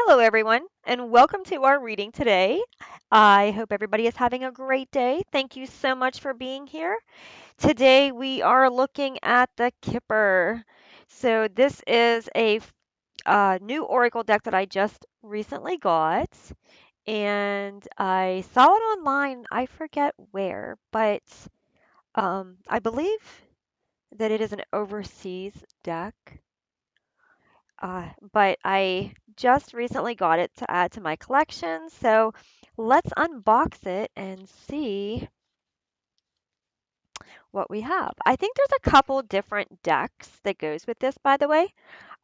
Hello, everyone, and welcome to our reading today. I hope everybody is having a great day. Thank you so much for being here. Today, we are looking at the Kipper. So, this is a new Oracle deck that I just recently got, and I saw it online. I forget where, but I believe that it is an overseas deck. But I just recently got it to add to my collection, so let's unbox it and see what we have. I think there's a couple different decks that goes with this, by the way.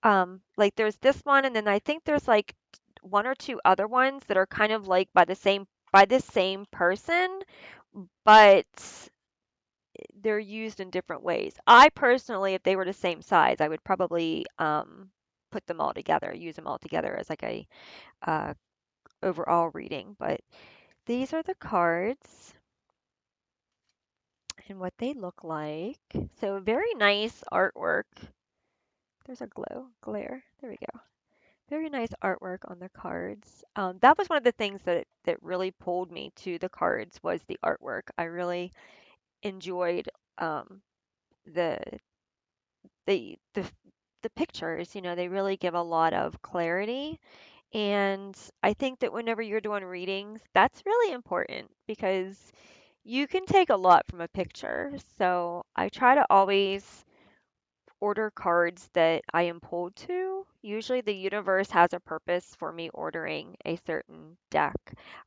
Like there's this one, and then I think there's like one or two other ones that are kind of like by the same person, but they're used in different ways. I personally, if they were the same size, I would probably put them all together, use them all together as like a uh, overall reading, but these are the cards and what they look like. So very nice artwork. There's a glare. There we go. Very nice artwork on the cards. That was one of the things that really pulled me to the cards was the artwork. I really enjoyed um, the the the the pictures. You know, they really give a lot of clarity. And I think that whenever you're doing readings, that's really important because you can take a lot from a picture. So I try to always order cards that I am pulled to. Usually the universe has a purpose for me ordering a certain deck.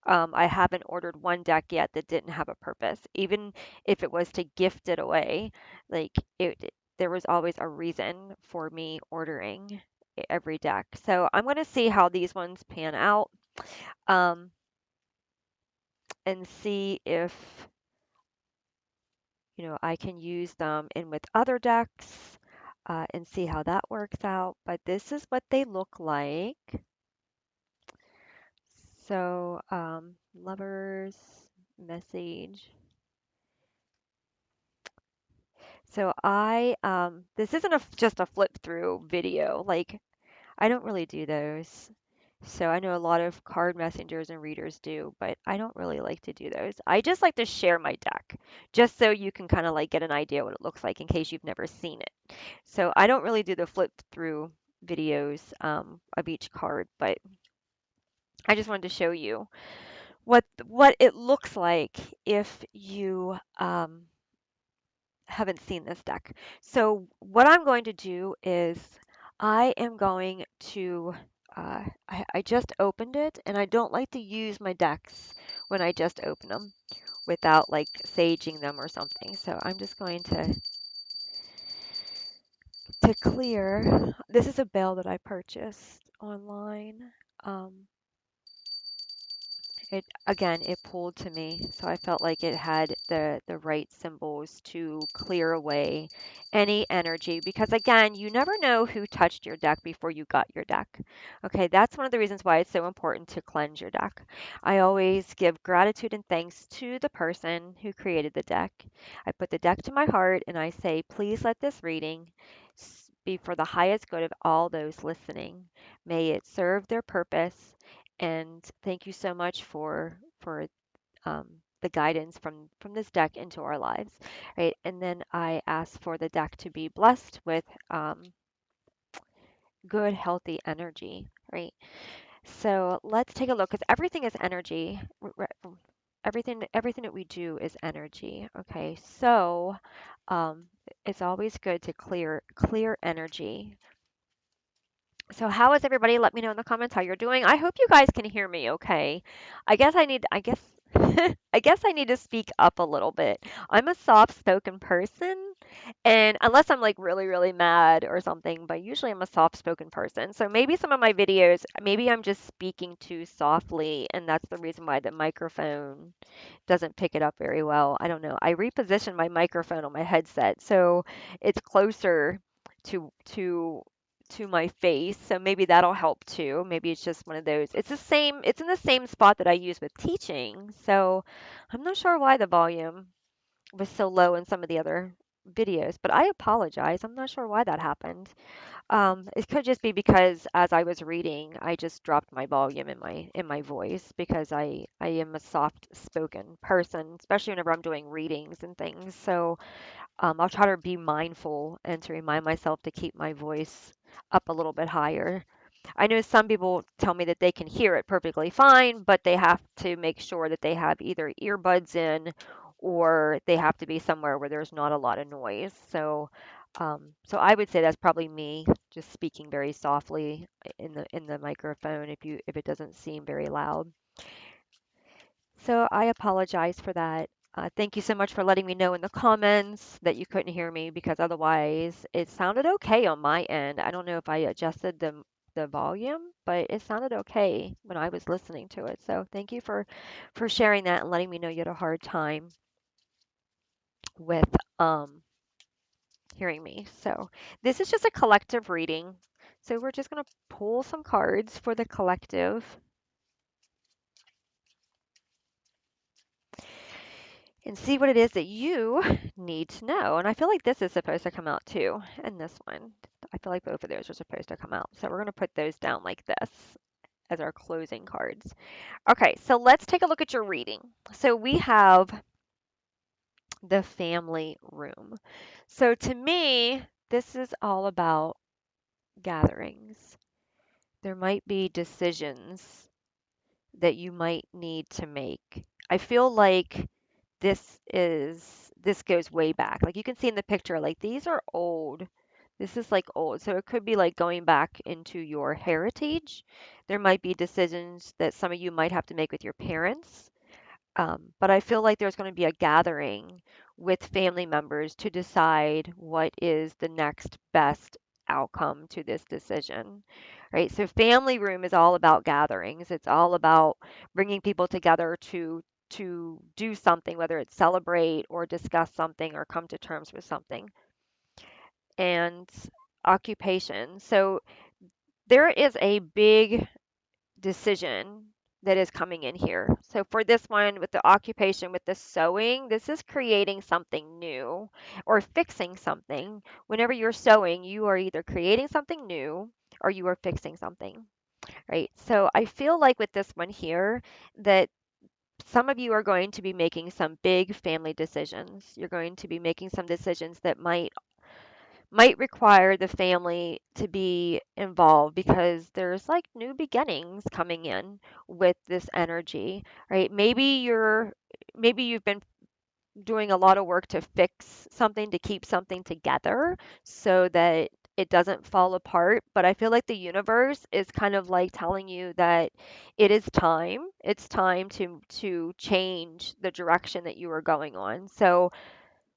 I haven't ordered one deck yet that didn't have a purpose. Even if it was to gift it away, like there was always a reason for me ordering every deck. So I'm going to see how these ones pan out, um, and see if I can use them in with other decks, and see how that works out. But this is what they look like. So, lovers message. So this isn't just a flip through video. Like I don't really do those. So I know a lot of card messengers and readers do, but I don't really like to do those. I just like to share my deck, just so you can kind of like get an idea what it looks like in case you've never seen it. So I don't really do the flip through videos of each card, but I just wanted to show you what it looks like if you haven't seen this deck. So what I'm going to do is I am going to I just opened it and I don't like to use my decks when I just open them without like saging them or something. So I'm just going to clear. This is a bale that I purchased online. Um, It again, it pulled to me, so I felt like it had the right symbols to clear away any energy because again, you never know who touched your deck before you got your deck. Okay, that's one of the reasons why it's so important to cleanse your deck. I always give gratitude and thanks to the person who created the deck. I put the deck to my heart and I say, please let this reading be for the highest good of all those listening. May it serve their purpose and thank you so much for the guidance from this deck into our lives, right? And then I ask for the deck to be blessed with good, healthy energy, right? So let's take a look because everything is energy. Everything that we do is energy. Okay, so um, it's always good to clear energy. So how is everybody? Let me know in the comments how you're doing. I hope you guys can hear me okay. I guess I guess I need to speak up a little bit. I'm a soft-spoken person, and unless I'm like really, really mad or something, but usually I'm a soft-spoken person. So maybe some of my videos, maybe I'm just speaking too softly, and that's the reason why the microphone doesn't pick it up very well. I don't know. I repositioned my microphone on my headset, so it's closer to to my face, so maybe that'll help too. Maybe it's just one of those. It's in the same spot that I use with teaching. So I'm not sure why the volume was so low in some of the other videos, but I apologize. I'm not sure why that happened. It could just be because as I was reading, I just dropped my volume in my voice because I am a soft-spoken person, especially whenever I'm doing readings and things. So I'll try to be mindful and to remind myself to keep my voice up a little bit higher. I know some people tell me that they can hear it perfectly fine, but they have to make sure that they have either earbuds in or they have to be somewhere where there's not a lot of noise. So I would say that's probably me just speaking very softly in the microphone if it doesn't seem very loud. So I apologize for that. Thank you so much for letting me know in the comments that you couldn't hear me because otherwise it sounded okay on my end. I don't know if I adjusted the volume, but it sounded okay when I was listening to it. So thank you for sharing that and letting me know you had a hard time with hearing me. So this is just a collective reading. So we're just going to pull some cards for the collective and see what it is that you need to know. And I feel like this is supposed to come out too, and this one. I feel like both of those are supposed to come out. So we're going to put those down like this as our closing cards. Okay, so let's take a look at your reading. So we have the family room. So to me, this is all about gatherings. There might be decisions that you might need to make. I feel like this goes way back. Like you can see in the picture, like these are old. This is like old. So it could be like going back into your heritage. There might be decisions that some of you might have to make with your parents. But I feel like there's going to be a gathering with family members to decide what is the next best outcome to this decision, right? So family room is all about gatherings. It's all about bringing people together to do something, whether it's celebrate or discuss something or come to terms with something. And occupation. So there is a big decision that is coming in here. So for this one with the occupation with the sewing, this is creating something new or fixing something. Whenever you're sewing, you are either creating something new or you are fixing something, right? So I feel like with this one here that some of you are going to be making some big family decisions. You're going to be making some decisions that might require the family to be involved because there's like new beginnings coming in with this energy, right? Maybe you've been doing a lot of work to fix something to keep something together so that it doesn't fall apart, but I feel like the universe is kind of like telling you that it is time. It's time to change the direction that you are going on. So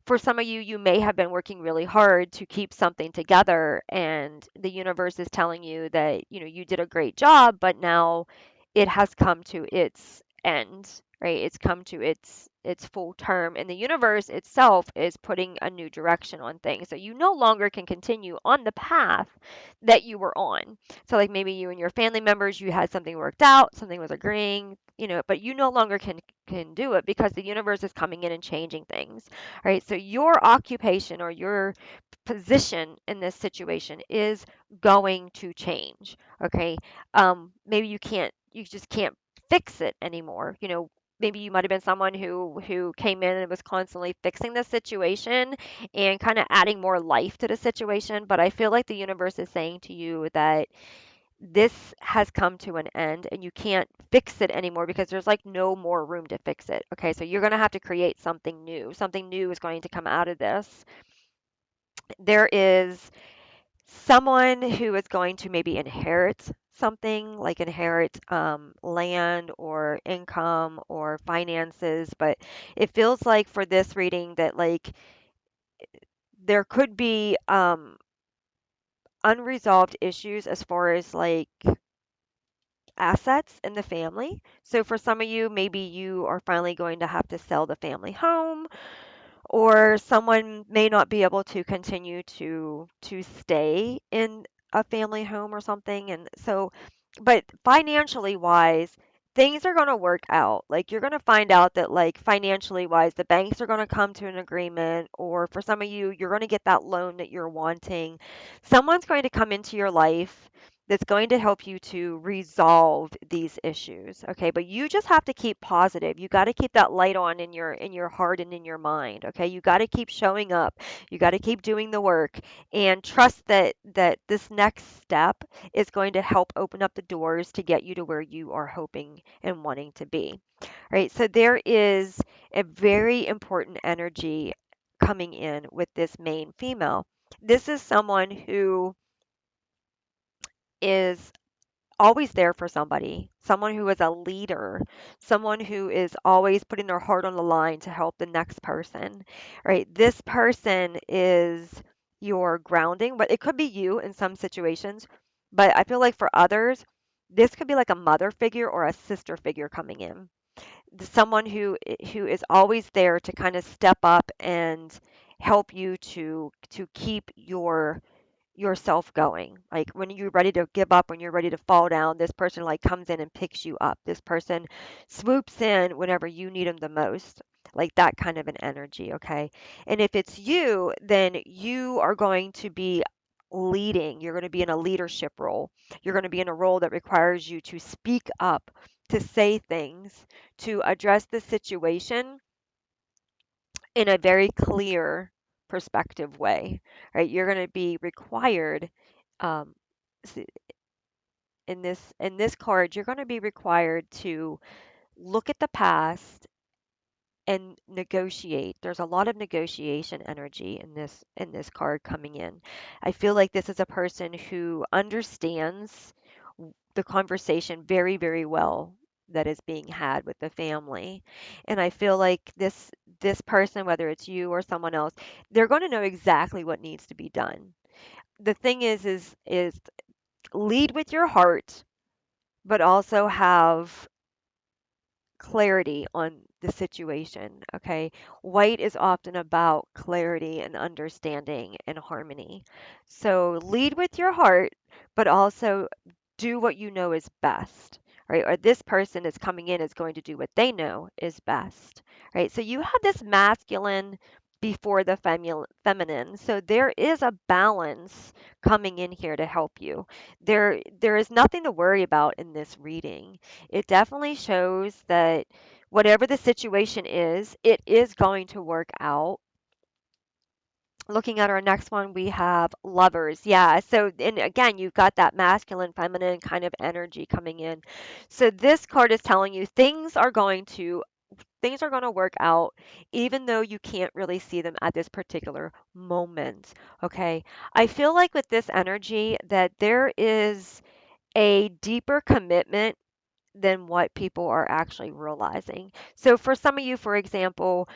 for some of you, you may have been working really hard to keep something together, and the universe is telling you that, you did a great job, but now it has come to its end, right? It's come to its full term, and the universe itself is putting a new direction on things. So you no longer can continue on the path that you were on. So like maybe you and your family members, you had something worked out, something was agreeing, but you no longer can do it because the universe is coming in and changing things, right? So your occupation or your position in this situation is going to change. Okay. Maybe you just can't fix it anymore. Maybe you might have been someone who came in and was constantly fixing the situation and kind of adding more life to the situation. But I feel like the universe is saying to you that this has come to an end and you can't fix it anymore because there's like no more room to fix it. Okay, so you're going to have to create something new. Something new is going to come out of this. There is someone who is going to maybe inherit something, like inherit land or income or finances, but it feels like for this reading that like there could be unresolved issues as far as like assets in the family. So for some of you, maybe you are finally going to have to sell the family home, or someone may not be able to continue to stay in a family home or something. And so, but financially wise, things are going to work out. Like you're going to find out that like financially wise, the banks are going to come to an agreement, or for some of you, you're going to get that loan that you're wanting. Someone's going to come into your life that's going to help you to resolve these issues. Okay? But you just have to keep positive. You got to keep that light on in your heart and in your mind. Okay? You got to keep showing up. You got to keep doing the work and trust that this next step is going to help open up the doors to get you to where you are hoping and wanting to be. Right? So there is a very important energy coming in with this main female. This is someone who is always there for somebody, someone who is a leader, someone who is always putting their heart on the line to help the next person, right? This person is your grounding, but it could be you in some situations. But I feel like for others, this could be like a mother figure or a sister figure coming in. Someone who is always there to kind of step up and help you to keep yourself going. Like when you're ready to give up, when you're ready to fall down, this person like comes in and picks you up. This person swoops in whenever you need them the most. Like that kind of an energy, okay? And if it's you, then you are going to be leading. You're going to be in a leadership role. You're going to be in a role that requires you to speak up, to say things, to address the situation in a very clear perspective way, right? You're going to be required um, s- in this card. You're going to be required to look at the past and negotiate. There's a lot of negotiation energy in this card coming in. I feel like this is a person who understands the conversation very, very well that is being had with the family. And I feel like this person, whether it's you or someone else, they're going to know exactly what needs to be done. The thing is lead with your heart, but also have clarity on the situation, okay? White is often about clarity and understanding and harmony. So lead with your heart, but also do what you know is best, right? Or this person is coming in is going to do what they know is best, right? So you have this masculine before the feminine. So there is a balance coming in here to help you. There is nothing to worry about in this reading. It definitely shows that whatever the situation is, it is going to work out. Looking at our next one, we have lovers. Yeah. So, and again, you've got that masculine, feminine kind of energy coming in. So this card is telling you things are going to work out even though you can't really see them at this particular moment. Okay. I feel like with this energy that there is a deeper commitment than what people are actually realizing. So for some of you, for example,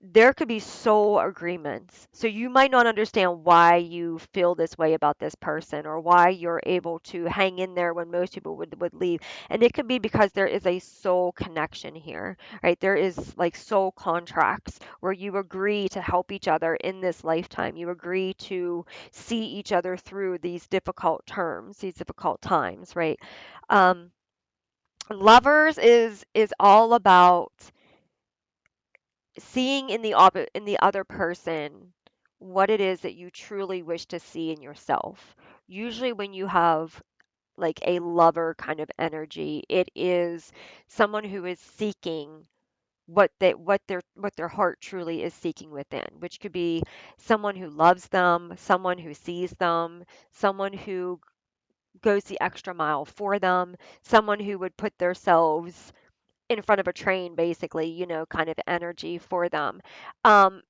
there could be soul agreements. So you might not understand why you feel this way about this person or why you're able to hang in there when most people would leave. And it could be because there is a soul connection here, right? There is like soul contracts where you agree to help each other in this lifetime. You agree to see each other through these difficult terms, these difficult times, right? Um, Lovers is all about seeing in in the other person what it is that you truly wish to see in yourself. Usually when you have like a lover kind of energy, it is someone who is seeking what their heart truly is seeking within, which could be someone who loves them, someone who sees them, someone who goes the extra mile for them, someone who would put themselves in front of a train, basically, you know, kind of energy for them. Um,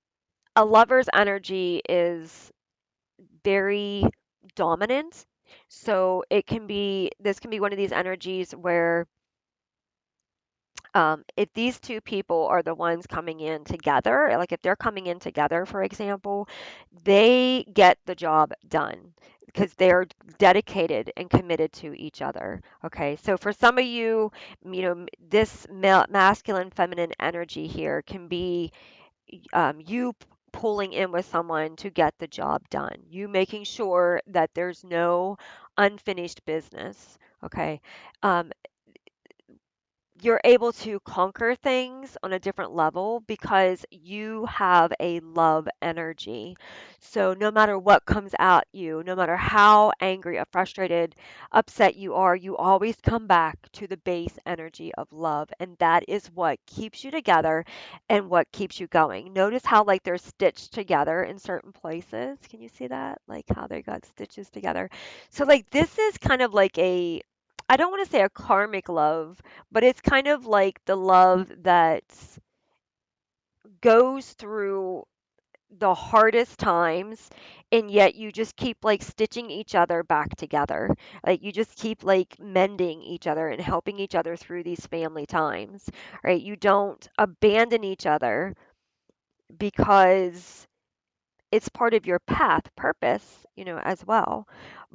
a lover's energy is very dominant. So this can be one of these energies where if these two people are the ones coming in together, like if they're coming in together, for example, they get the job done because they're dedicated and committed to each other. Okay, so for some of you, you know, this masculine, feminine energy here can be you pulling in with someone to get the job done, you making sure that there's no unfinished business. Okay. Um, you're able to conquer things on a different level because you have a love energy. So no matter what comes at you, no matter how angry or frustrated, upset you are, you always come back to the base energy of love. And that is what keeps you together and what keeps you going. Notice how like they're stitched together in certain places. Can you see that? Like how they got stitches together. So like this is kind of like a, I don't want to say a karmic love, but it's kind of like the love that goes through the hardest times, and yet you just keep like stitching each other back together. Like you just keep like mending each other and helping each other through these family times, right? You don't abandon each other because it's part of your path purpose, as well.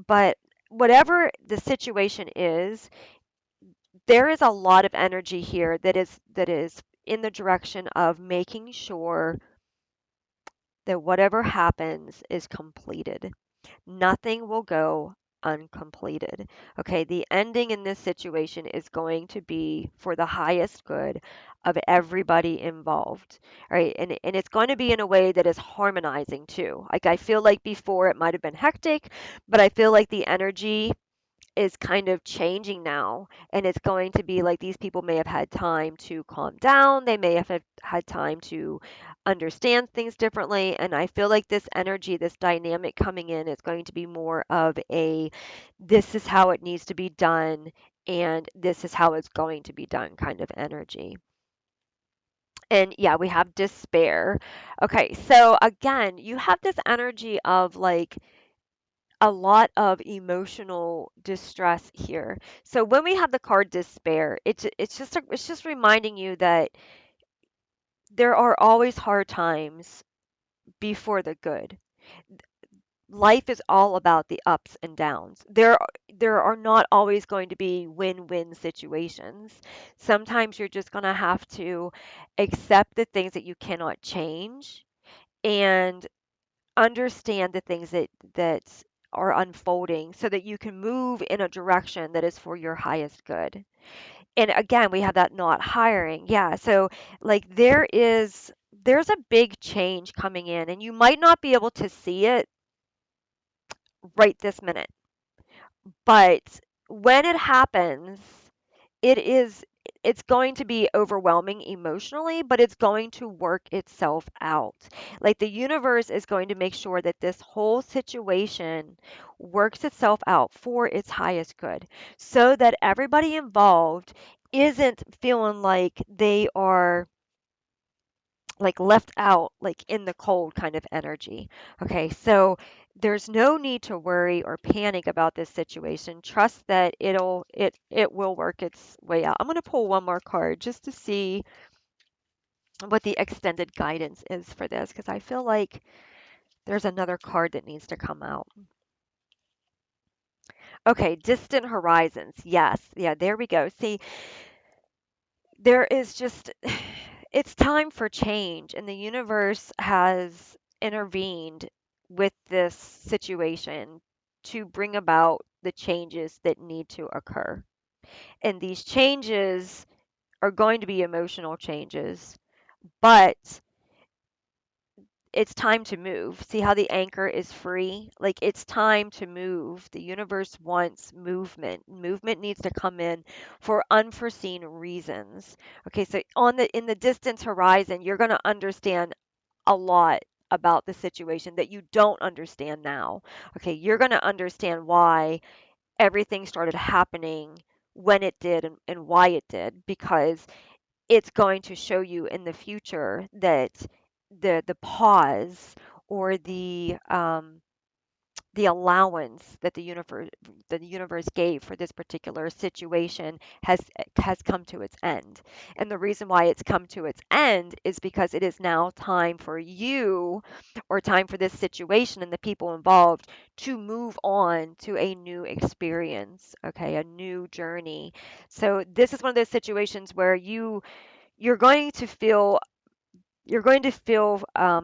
But whatever the situation is, there is a lot of energy here that is in the direction of making sure that whatever happens is completed. Nothing will go uncompleted. Okay, the ending in this situation is going to be for the highest good of everybody involved. Right? And it's going to be in a way that is harmonizing too. Like I feel like before it might have been hectic, but I feel like the energy is kind of changing now, and it's going to be like these people may have had time to calm down, they may have had time to understand things differently, and I feel like this energy, this dynamic coming in is going to be more of a, this is how it needs to be done and this is how it's going to be done kind of energy. And yeah, we have despair. Okay, so again, you have this energy of like a lot of emotional distress here. So when we have the card despair, it's just reminding you that there are always hard times before the good. Life is all about the ups and downs. There are not always going to be win-win situations. Sometimes you're just going to have to accept the things that you cannot change and understand the things that are unfolding so that you can move in a direction that is for your highest good. And again, we have that not hiring. Yeah, so like there's a big change coming in, and you might not be able to see it right this minute, but when it happens, it is it's going to be overwhelming emotionally, but it's going to work itself out. Like the universe is going to make sure that this whole situation works itself out for its highest good so that everybody involved isn't feeling like they are like left out like in the cold kind of energy. Okay, so there's no need to worry or panic about this situation. Trust that it will work its way out. I'm going to pull one more card just to see what the extended guidance is for this because I feel like there's another card that needs to come out. Okay, distant horizons. Yes. Yeah, there we go. See, there is just it's time for change, and the universe has intervened with this situation to bring about the changes that need to occur. And these changes are going to be emotional changes, but it's time to move. See how the anchor is free? Like it's time to move. The universe wants movement. Movement needs to come in for unforeseen reasons. Okay, so on the in the distance horizon, you're going to understand a lot about the situation that you don't understand now. Okay, you're going to understand why everything started happening when it did and why it did because it's going to show you in the future that the pause or the allowance that the universe gave for this particular situation has come to its end. And the reason why it's come to its end is because it is now time for you or time for this situation and the people involved to move on to a new experience, okay, a new journey. So this is one of those situations where you're going to feel you're going to feel a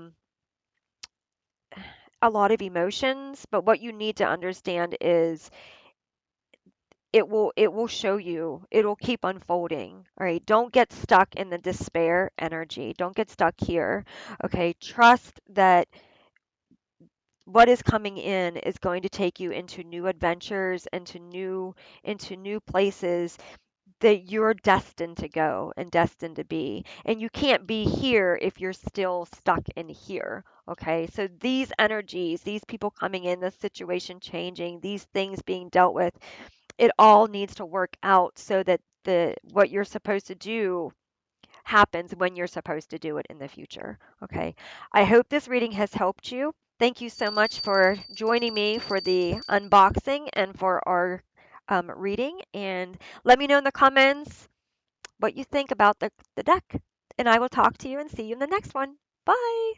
lot of emotions, but what you need to understand is it will show you. It'll keep unfolding. All right. Don't get stuck in the despair energy. Don't get stuck here. Okay. Trust that what is coming in is going to take you into new adventures, into new places that you're destined to go and destined to be. And you can't be here if you're still stuck in here. Okay. So these energies, these people coming in, this situation changing, these things being dealt with, it all needs to work out so that the what you're supposed to do happens when you're supposed to do it in the future. Okay. I hope this reading has helped you. Thank you so much for joining me for the unboxing and for our reading. And let me know in the comments what you think about the deck. And I will talk to you and see you in the next one. Bye.